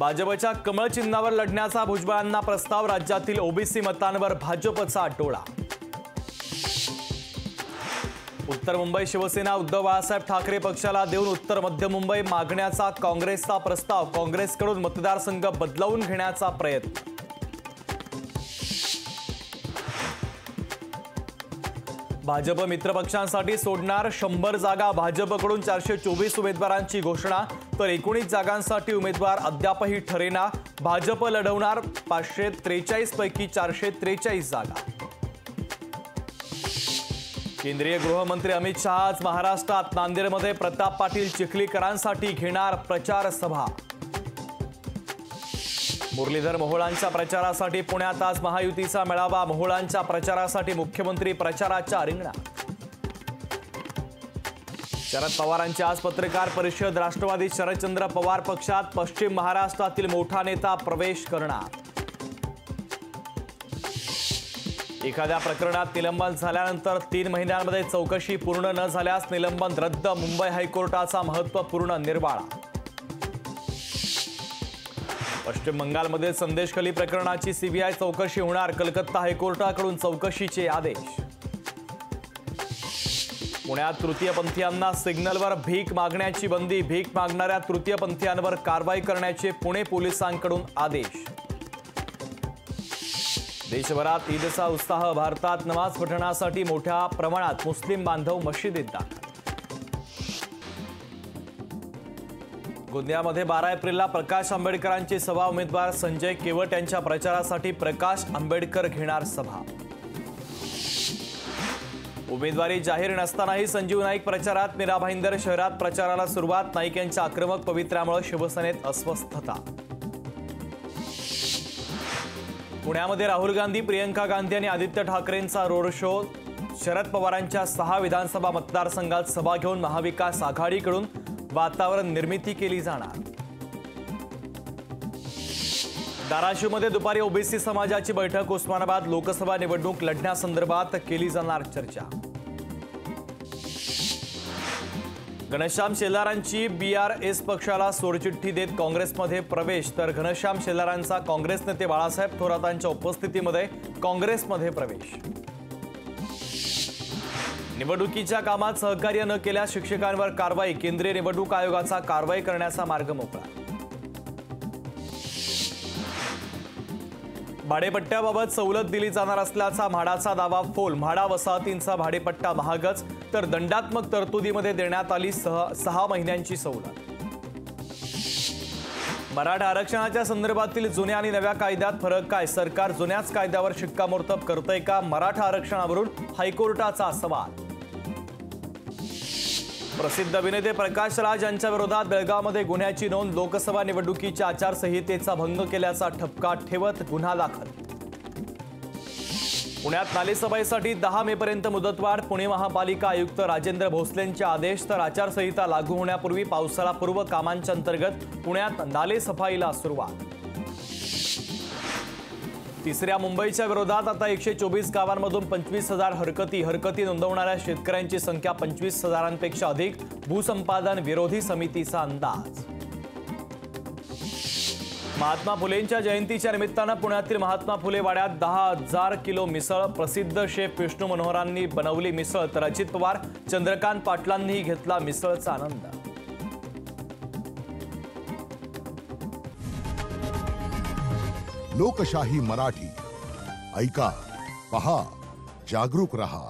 भाजपच्या कमळ चिन्हावर लढण्याचा भुजबळांना प्रस्ताव, राज्यातील ओबीसी मतांवर भाजपचा डोळा। उत्तर मुंबई शिवसेना उद्धव बाळासाहेब ठाकरे पक्षाला देऊन उत्तर मध्य मुंबई मागण्याचा काँग्रेसचा प्रस्ताव, काँग्रेसकडून मतदारसंघ बदलावून घेण्याचा प्रयत्न। भाजप मित्रपक्षांसाठी सोडणार 100 जागा, भाजपकडून 424 उमेदवारांची घोषणा, तर 19 जागांसाठी उमेदवार अद्यापही ठरेना। भाजप लढवणार 543 पैकी 443 जागा। केंद्रीय गृहमंत्री अमित शहा आज महाराष्ट्रात नांदेडमध्ये प्रताप पाटील चिखलीकरांसाठी घेणार प्रचार सभा। मुरलीधर मोहोळांच्या प्रचारासाठी पुण्यात आज महायुतीचा मेळावा, मोहोळांच्या प्रचारासाठी मुख्यमंत्री प्रचाराच्या रिंगणात। शरद पवारांची आज पत्रकार परिषद, राष्ट्रवादी शरदचंद्र पवार पक्षात पश्चिम महाराष्ट्रातील मोठा नेता प्रवेश करणार। एखाद्या प्रकरणात निलंबन झाल्यानंतर 3 महिन्यांमध्ये चौकशी पूर्ण न झाल्यास निलंबन रद्द, मुंबई हायकोर्टाचा महत्त्वपूर्ण निर्वाळा। पश्चिम बंगालमध्ये संदेशखली प्रकरणाची सीबीआय चौकशी होणार, कलकत्ता हायकोर्टाकडून चौकशीचे आदेश। पुण्यात तृतीयपंथीयांना सिग्नलवर भीक मागण्याची बंदी, भीक मागणाऱ्या तृतीयपंथीयांवर कारवाई करण्याचे पुणे पोलिसांकडून आदेश। देशभरात ईदचा उत्साह, भारतात नमाज पठणासाठी मोठ्या प्रमाणात मुस्लिम बांधव मशिदीत दाखल। गोंदियामध्ये 12 एप्रिलला प्रकाश आंबेडकरांची सभा, उमेदवार संजय केवट यांच्या प्रचारासाठी प्रकाश आंबेडकर घेणार सभा। उमेदवारी जाहीर नसतानाही संजीव नाईक प्रचारात, मीरा भाईंदर शहरात प्रचाराला सुरुवात, नाईक यांच्या आक्रमक पवित्र्यामुळे शिवसेनेत अस्वस्थता। पुण्यामध्ये राहुल गांधी, प्रियंका गांधी आणि आदित्य ठाकरेंचा रोड शो, शरद पवारांच्या 6 विधानसभा मतदारसंघात सभा घेऊन महाविकास आघाडीकडून वातावरण निर्मिती केली जाणार। धाराशिवमध्ये दुपारी ओबीसी समाजाची बैठक, उस्मानाबाद लोकसभा निवडणूक लढण्यासंदर्भात केली जाणार चर्चा। घनश्याम शेलारांची बीआरएस पक्षाला सोडचिठ्ठी देत काँग्रेसमध्ये प्रवेश, तर घनश्याम शेलारांचा काँग्रेस नेते बाळासाहेब थोरातांच्या उपस्थितीमध्ये काँग्रेसमध्ये प्रवेश। निवडणुकीच्या कामात सहकार्य न केल्यास शिक्षकांवर कारवाई, केंद्रीय निवडणूक आयोगाचा कारवाई करण्याचा मार्ग मोकळा। भाडेपट्ट्याबाबत सवलत दिली जाणार असल्याचा म्हाडाचा दावा फोल, म्हाडा वसाहतींचा भाडेपट्टा महागच, तर दंडात्मक तरतुदीमध्ये देण्यात आली 6 महिन्यांची सवलत। मराठा आरक्षणाच्या संदर्भातील जुन्या आणि नव्या कायद्यात फरक काय, सरकार जुन्याच कायद्यावर शिक्कामोर्तब करतंय का, मराठा आरक्षणावरून हायकोर्टाचा सवाल। प्रसिद्ध अभिनेते प्रकाश राज यांच्या विरोधात बेळगावमध्ये गुन्ह्याची नोंद, लोकसभा निवडणुकीच्या आचारसंहितेचा भंग केल्याचा ठपका ठेवत गुन्हा दाखल। पुण्यात नालेसफाईसाठी 10 मे पर्यंत मुदतवाढ, पुणे महापालिका आयुक्त राजेंद्र भोसलेंचे आदेश, तर आचारसंहिता लागू होण्यापूर्वी पावसाळापूर्व कामांच्या अंतर्गत पुण्यात नालेसफाईला सुरुवात। तिसऱ्या मुंबईच्या विरोधात आता 124 गावांमधून 25,000 हरकती नोंदवणाऱ्या शेतकऱ्यांची संख्या 25,000पेक्षा अधिक, भूसंपादन विरोधी समितीचा अंदाज। महात्मा फुलेंच्या जयंतीच्या निमित्तानं पुण्यातील महात्मा फुले वाड्यात 10,000 किलो मिसळ, प्रसिद्ध शेफ विष्णू मनोहरांनी बनवली मिसळ, तर अजित पवार, चंद्रकांत पाटलांनीही घेतला मिसळचा आनंद। लोकशाही मराठी, ऐका, पहा, जागरूक रहा।